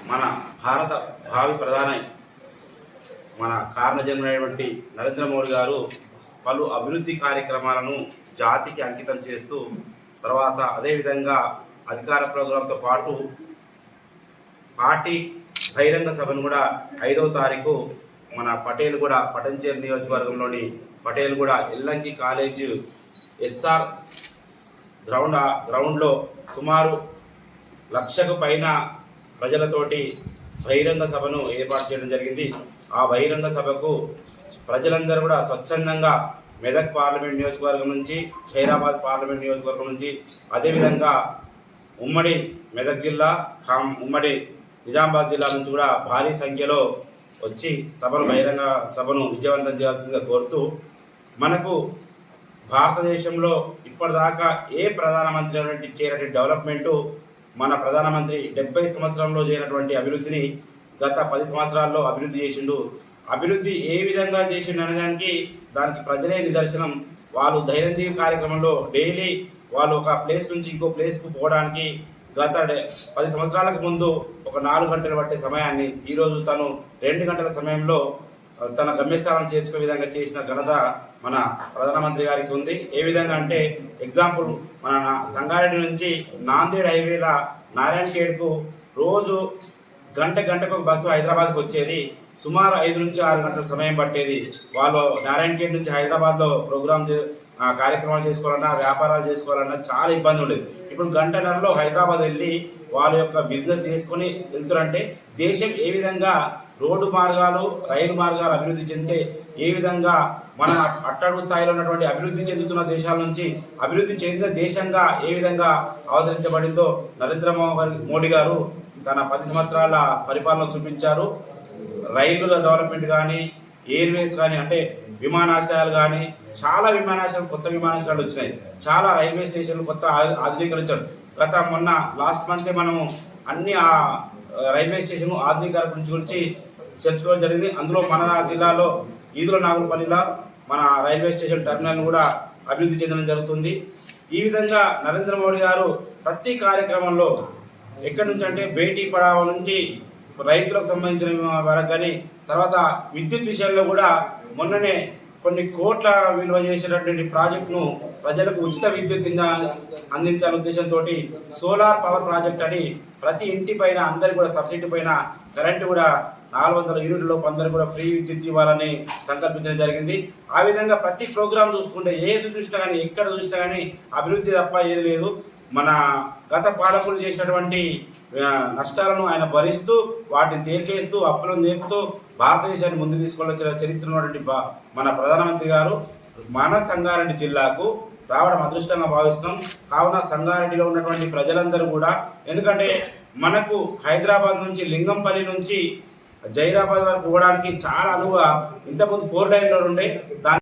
మన భారత భావి ప్రధాని మన కారణజన్మైనటువంటి నరేంద్ర మోడీ గారు పలు అభివృద్ధి కార్యక్రమాలను జాతికి అంకితం చేస్తూ తర్వాత అదేవిధంగా అధికార ప్రోగ్రాంతో పాటు పార్టీ బహిరంగ సభను కూడా 5వ తారీఖు మన పటంచేరు నియోజకవర్గంలోని పటేల్గూడ ఎల్లంకి కాలేజ్ ఎస్ఆర్ గ్రౌండ్లో సుమారు 1,00,000కు పైన ప్రజలతోటి బహిరంగ సభను ఏర్పాటు చేయడం జరిగింది. ఆ బహిరంగ సభకు ప్రజలందరూ కూడా స్వచ్ఛందంగా మెదక్ పార్లమెంట్ నియోజకవర్గం నుంచి, ఖైరాబాద్ పార్లమెంట్ నియోజకవర్గం నుంచి, అదేవిధంగా ఉమ్మడి మెదక్ జిల్లా, ఉమ్మడి నిజామాబాద్ జిల్లా నుంచి కూడా భారీ సంఖ్యలో వచ్చి బహిరంగ సభను విజయవంతం చేయాల్సిందిగా కోరుతూ, మనకు భారతదేశంలో ఇప్పటిదాకా ఏ ప్రధానమంత్రి చేయనటువంటి డెవలప్మెంటు మన ప్రధానమంత్రి 70 సంవత్సరంలో చేయనటువంటి అభివృద్ధిని గత 10 సంవత్సరాల్లో అభివృద్ధి చేసిండు. అభివృద్ధి ఏ విధంగా చేసిండు అనేదానికి దానికి ప్రజలే నిదర్శనం. వాళ్ళు దైనందిన కార్యక్రమంలో డైలీ వాళ్ళు ఒక ప్లేస్ నుంచి ఇంకో ప్లేస్కు పోవడానికి గత 10 సంవత్సరాలకు ముందు ఒక 4 గంటలు పట్టే సమయాన్ని ఈరోజు తను 2 గంటల సమయంలో తన గమ్యస్థానం చేర్చుకునే విధంగా చేసిన ఘనత మన ప్రధానమంత్రి గారికి ఉంది. ఏ విధంగా అంటే ఎగ్జాంపుల్, మన సంగారెడ్డి నుంచి నాందేడ్ హైవేల నారాయణఖేడ్కు రోజు గంటకు బస్సు హైదరాబాద్కు వచ్చేది. సుమారు 5 నుంచి 6 గంటల సమయం పట్టేది. వాళ్ళు నారాయణఖేడ్ నుంచి హైదరాబాద్లో కార్యక్రమాలు చేసుకోవాలన్నా, వ్యాపారాలు చేసుకోవాలన్నా చాలా ఇబ్బంది ఉండేది. ఇప్పుడు గంటన్నరలో హైదరాబాద్ వెళ్ళి వాళ్ళ యొక్క బిజినెస్ చేసుకొని వెళ్తారంటే దేశం ఏ విధంగా రోడ్డు మార్గాలు, రైలు మార్గాలు అభివృద్ధి చెందితే ఏ విధంగా మన అట్టడుగు స్థాయిలో ఉన్నటువంటి అభివృద్ధి చెందుతున్న దేశాల నుంచి అభివృద్ధి చెందిన దేశంగా ఏ విధంగా అవతరించబడిందో నరేంద్ర మోడీ గారు తన 10 సంవత్సరాల పరిపాలన చూపించారు. రైలుల డెవలప్మెంట్ కానీ, ఎయిర్వేస్ కానీ, అంటే విమానాశ్రయాలు కానీ, చాలా విమానాశ్రయాలు, కొత్త విమానాశ్రయాలు వచ్చినాయి. చాలా రైల్వే స్టేషన్లు కొత్త ఆధునీకరించారు. మొన్న లాస్ట్ మంతే మనము అన్ని రైల్వే స్టేషన్ ఆధునీకరణ గురించి చర్చించుకోవడం జరిగింది. అందులో మన జిల్లాలో ఈదుల నాగులపల్లిలో మన రైల్వే స్టేషన్ టెర్మినల్ కూడా అభివృద్ధి చెందడం జరుగుతుంది. ఈ విధంగా నరేంద్ర మోడీ గారు ప్రతి కార్యక్రమంలో ఎక్కడి నుంచి అంటే బేటీ పడావో నుంచి రైతులకు సంబంధించిన వరకు కానీ, తర్వాత విద్యుత్ విషయంలో కూడా మొన్ననే కొన్ని కోట్ల విలువ చేసేటటువంటి ప్రాజెక్టును ప్రజలకు ఉచిత విద్యుత్ అందించాలనే ఉద్దేశంతో సోలార్ పవర్ ప్రాజెక్ట్ అని ప్రతి ఇంటి పైన అందరికి కూడా సబ్సిడీ పైన కరెంటు కూడా 400 యూనిట్లలోపు అందరికి కూడా ఫ్రీ విద్యుత్ ఇవ్వాలని సంకల్పించడం జరిగింది. ఆ విధంగా ప్రతి ప్రోగ్రాం చూసుకుంటే ఏది చూసినా కానీ, ఎక్కడ చూసినా కానీ అభివృద్ధి తప్ప ఏది లేదు. మన గత పాలకులు చేసినటువంటి నష్టాలను ఆయన భరిస్తూ, వాటిని తేల్చేస్తూ, అప్పులను నేర్పుతూ భారతదేశాన్ని ముందుకు తీసుకొచ్చిన చరిత్ర ఉన్నటువంటి మన ప్రధానమంత్రి గారు మన సంగారెడ్డి జిల్లాకు రావడం అదృష్టంగా భావిస్తున్నాం. కావున సంగారెడ్డిలో ఉన్నటువంటి ప్రజలందరూ కూడా, ఎందుకంటే మనకు హైదరాబాద్ నుంచి, లింగంపల్లి నుంచి జైరాబాద్ వరకు పోవడానికి చాలా అనువుగా ఇంతకుముందు 4 లైన్లు ఉండే, దాని